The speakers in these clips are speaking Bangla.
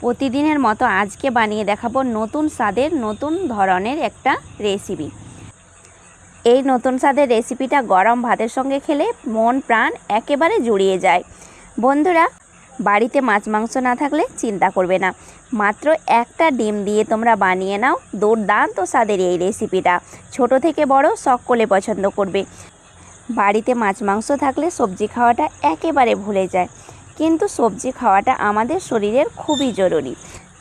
প্রতিদিনের মতো আজকে বানিয়ে দেখাবো নতুন স্বাদের নতুন ধরনের একটা রেসিপি। এই নতুন স্বাদের রেসিপিটা গরম ভাতের সঙ্গে খেলে মন প্রাণ একেবারে জুড়িয়ে যায়। বন্ধুরা, বাড়িতে মাছ মাংস না থাকলে চিন্তা করবে না, মাত্র একটা ডিম দিয়ে তোমরা বানিয়ে নাও দুর্দান্ত স্বাদের এই রেসিপিটা। ছোট থেকে বড় সকলে পছন্দ করবে। বাড়িতে মাছ মাংস থাকলে সবজি খাওয়াটা একেবারে ভুলে যায়, কিন্তু সবজি খাওয়াটা আমাদের শরীরের খুবই জরুরি।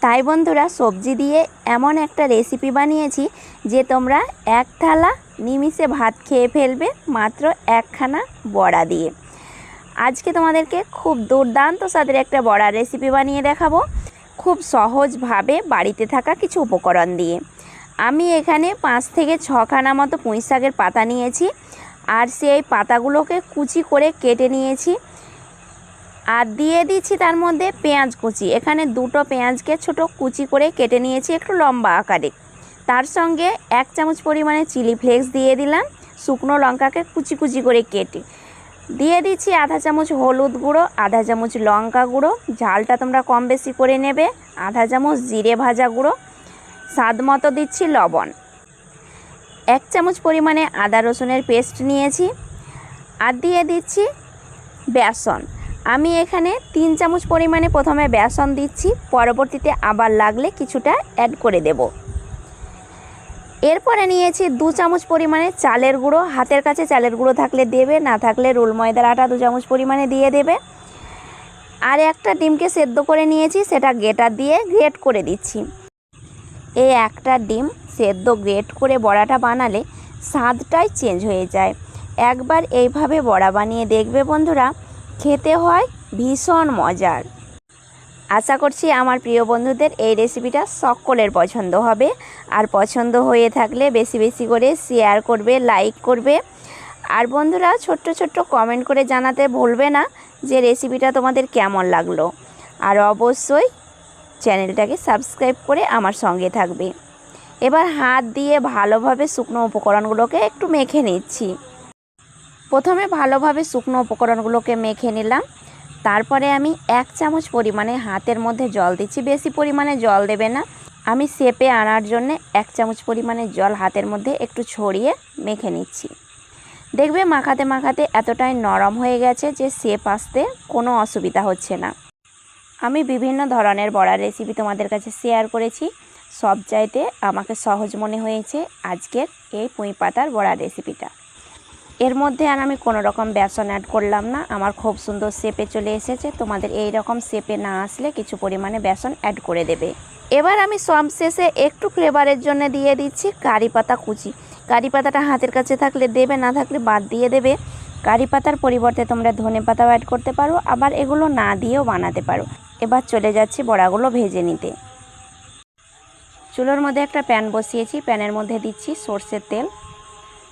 তাই বন্ধুরা, সবজি দিয়ে এমন একটা রেসিপি বানিয়েছি যে তোমরা এক থালা নিমিষে ভাত খেয়ে ফেলবে মাত্র একখানা বড়া দিয়ে। আজকে তোমাদেরকে খুব দুর্দান্ত স্বাদের একটা বড়া রেসিপি বানিয়ে দেখাবো, খুব সহজভাবে বাড়িতে থাকা কিছু উপকরণ দিয়ে। আমি এখানে 5 থেকে 6খানা মতো পুঁই শাকের পাতা নিয়েছি, আর সেই পাতাগুলোকে কুচি করে কেটে নিয়েছি। আর দিয়ে দিচ্ছি তার মধ্যে পেঁয়াজ কুচি। এখানে 2টো পেঁয়াজকে ছোট কুচি করে কেটে নিয়েছি একটু লম্বা আকারে। তার সঙ্গে 1 চামচ পরিমাণে চিলি ফ্লেক্স দিয়ে দিলাম, শুকনো লঙ্কাকে কুচি কুচি করে কেটে দিয়ে দিচ্ছি। আধা চামচ হলুদ গুঁড়ো, আধা চামচ লঙ্কা গুঁড়ো, ঝালটা তোমরা কম বেশি করে নেবে, আধা চামচ জিরে ভাজা গুঁড়ো, স্বাদ মতো দিচ্ছি লবণ, 1 চামচ পরিমাণে আদা রসুনের পেস্ট নিয়েছি, আর দিয়ে দিচ্ছি বেসন। আমি এখানে 3 চামচ পরিমাণে প্রথমে বেসন দিচ্ছি, পরবর্তীতে আবার লাগলে কিছুটা অ্যাড করে দেব। এরপরে নিয়েছি 2 চামচ পরিমাণে চালের গুঁড়ো। হাতের কাছে চালের গুঁড়ো থাকলে দেবে, না থাকলে রোল ময়দার আটা 2 চামচ পরিমাণে দিয়ে দেবে। আর একটা ডিমকে সেদ্ধ করে নিয়েছি, সেটা গ্রেটার দিয়ে গ্রেট করে দিচ্ছি। এই একটা ডিম সেদ্ধ গ্রেট করে বড়াটা বানালে স্বাদটাই চেঞ্জ হয়ে যায়। একবার এইভাবে বড়া বানিয়ে দেখবে বন্ধুরা, খেতে হয় ভীষণ মজার। আশা করছি আমার প্রিয় বন্ধুদের এই রেসিপিটা সকলের পছন্দ হবে। আর পছন্দ হয়ে থাকলে বেশি বেশি করে শেয়ার করবে, লাইক করবে। আর বন্ধুরা, ছোট্ট ছোট্ট কমেন্ট করে জানাতে ভুলবে না যে রেসিপিটা তোমাদের কেমন লাগলো। আর অবশ্যই চ্যানেলটাকে সাবস্ক্রাইব করে আমার সঙ্গে থাকবে। এবার হাত দিয়ে ভালোভাবে শুকনো উপকরণগুলোকে একটু মেখে নিচ্ছি। প্রথমে ভালোভাবে শুকনো উপকরণগুলোকে মেখে নিলাম। তারপরে আমি 1 চামচ পরিমাণে হাতের মধ্যে জল দিচ্ছি। বেশি পরিমাণে জল দেবে না, আমি শেপে আনার জন্য 1 চামচ পরিমাণে জল হাতের মধ্যে একটু ছড়িয়ে মেখে নিচ্ছি। দেখবে মাখাতে মাখাতে এতটাই নরম হয়ে গেছে যে শেপ আসতে কোনো অসুবিধা হচ্ছে না। আমি বিভিন্ন ধরনের বড়ার রেসিপি তোমাদের কাছে শেয়ার করেছি, সব চাইতে আমাকে সহজ মনে হয়েছে আজকের এই পুঁই পাতার বড়ার রেসিপিটা। এর মধ্যে আর আমি কোনো রকম বেসন অ্যাড করলাম না, আমার খুব সুন্দর শেপে চলে এসেছে। তোমাদের এই রকম শেপে না আসলে কিছু পরিমাণে বেসন অ্যাড করে দেবে। এবার আমি সব শেষে একটু ফ্লেভারের জন্য দিয়ে দিচ্ছি কারি পাতা কুচি। কারি পাতাটা হাতের কাছে থাকলে দেবে, না থাকলে বাদ দিয়ে দেবে। কারি পাতার পরিবর্তে তোমরা ধনে পাতাও অ্যাড করতে পারো, আবার এগুলো না দিয়েও বানাতে পারো। এবার চলে যাচ্ছি বড়াগুলো ভেজে নিতে। চুলোর মধ্যে একটা প্যান বসিয়েছি, প্যানের মধ্যে দিচ্ছি সর্ষের তেল।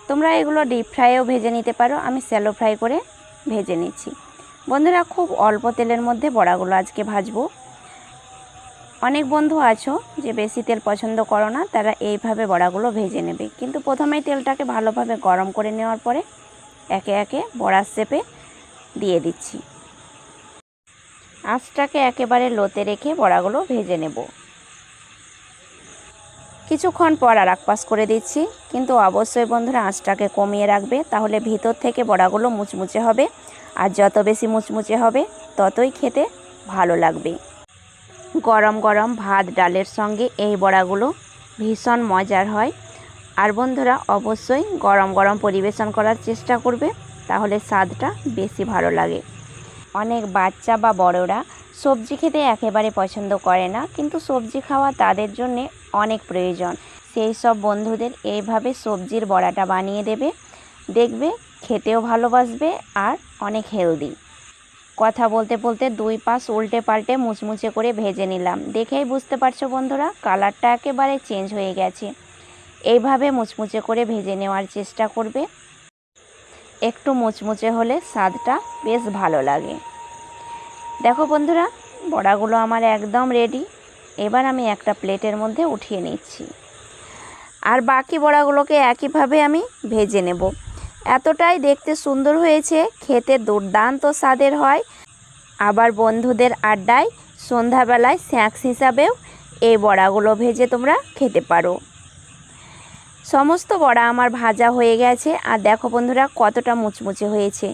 তোমরা এগুলো ডিপ ফ্রাইও ভেজে নিতে পারো, আমি শ্যালো ফ্রাই করে ভেজে নিচ্ছি। বন্ধুরা, খুব অল্প তেলের মধ্যে বড়াগুলো আজকে ভাজবো। অনেক বন্ধু আছো যে বেশি তেল পছন্দ করো না, তারা এইভাবে বড়াগুলো ভেজে নেবে। কিন্তু প্রথমেই তেলটাকে ভালোভাবে গরম করে নেওয়ার পরে একে একে বড়ার শেপে দিয়ে দিচ্ছি। আঁচটাকে একেবারে লোতে রেখে বড়াগুলো ভেজে নেব। কিছুক্ষণ পর আর এক পাশ করে দিচ্ছি, কিন্তু অবশ্যই বন্ধুরা আঁচটাকে কমিয়ে রাখবে, তাহলে ভিতর থেকে বড়াগুলো মুচমুচে হবে। আর যত বেশি মুচমুচে হবে ততই খেতে ভালো লাগবে। গরম গরম ভাত ডালের সঙ্গে এই বড়াগুলো ভীষণ মজার হয়। আর বন্ধুরা, অবশ্যই গরম গরম পরিবেশন করার চেষ্টা করবে, তাহলে স্বাদটা বেশি ভালো লাগে। অনেক বাচ্চা বা বড়রা সবজি খেতে একেবারে পছন্দ করে না, কিন্তু সবজি খাওয়া তাদের জন্যে অনেক প্রয়োজন। সেই সব বন্ধুদের এইভাবে সবজির বড়াটা বানিয়ে দেবে, দেখবে খেতেও ভালোবাসবে আর অনেক হেলদি। কথা বলতে বলতে 2 পাশ উল্টে পাল্টে মুচমুচে করে ভেজে নিলাম। দেখেই বুঝতে পারছো বন্ধুরা, কালারটা একেবারে চেঞ্জ হয়ে গেছে। এইভাবে মুচমুচে করে ভেজে নেওয়ার চেষ্টা করবে, একটু মুচমুচে হলে স্বাদটা বেশ ভালো লাগে। দেখো বন্ধুরা, বড়াগুলো আমার একদম রেডি। এবার আমি একটা প্লেটের মধ্যে উঠিয়ে নিচ্ছি, আর বাকি বড়াগুলোকে একইভাবে আমি ভেজে নেব। এতটাই দেখতে সুন্দর হয়েছে, খেতে দুর্দান্ত স্বাদের হয়। আবার বন্ধুদের আড্ডায় সন্ধ্যাবেলায় স্ন্যাক্স হিসাবেও এই বড়াগুলো ভেজে তোমরা খেতে পারো। সমস্ত বড়া আমার ভাজা হয়ে গেছে। আর দেখো বন্ধুরা কতটা মুচমুচে হয়েছে,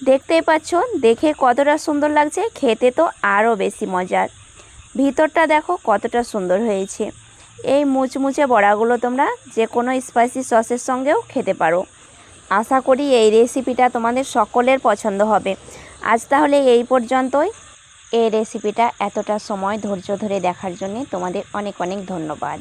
দেখতেই পাচ্ছ, দেখে কতটা সুন্দর লাগছে, খেতে তো আরও বেশি মজার। ভিতরটা দেখো কতটা সুন্দর হয়েছে। এই মুচমুচে বড়াগুলো তোমরা যে কোনো স্পাইসি সসের সঙ্গেও খেতে পারো। আশা করি এই রেসিপিটা তোমাদের সকলের পছন্দ হবে। আজ তাহলে এই পর্যন্তই। এই রেসিপিটা এতটা সময় ধৈর্য ধরে দেখার জন্য তোমাদের অনেক অনেক ধন্যবাদ।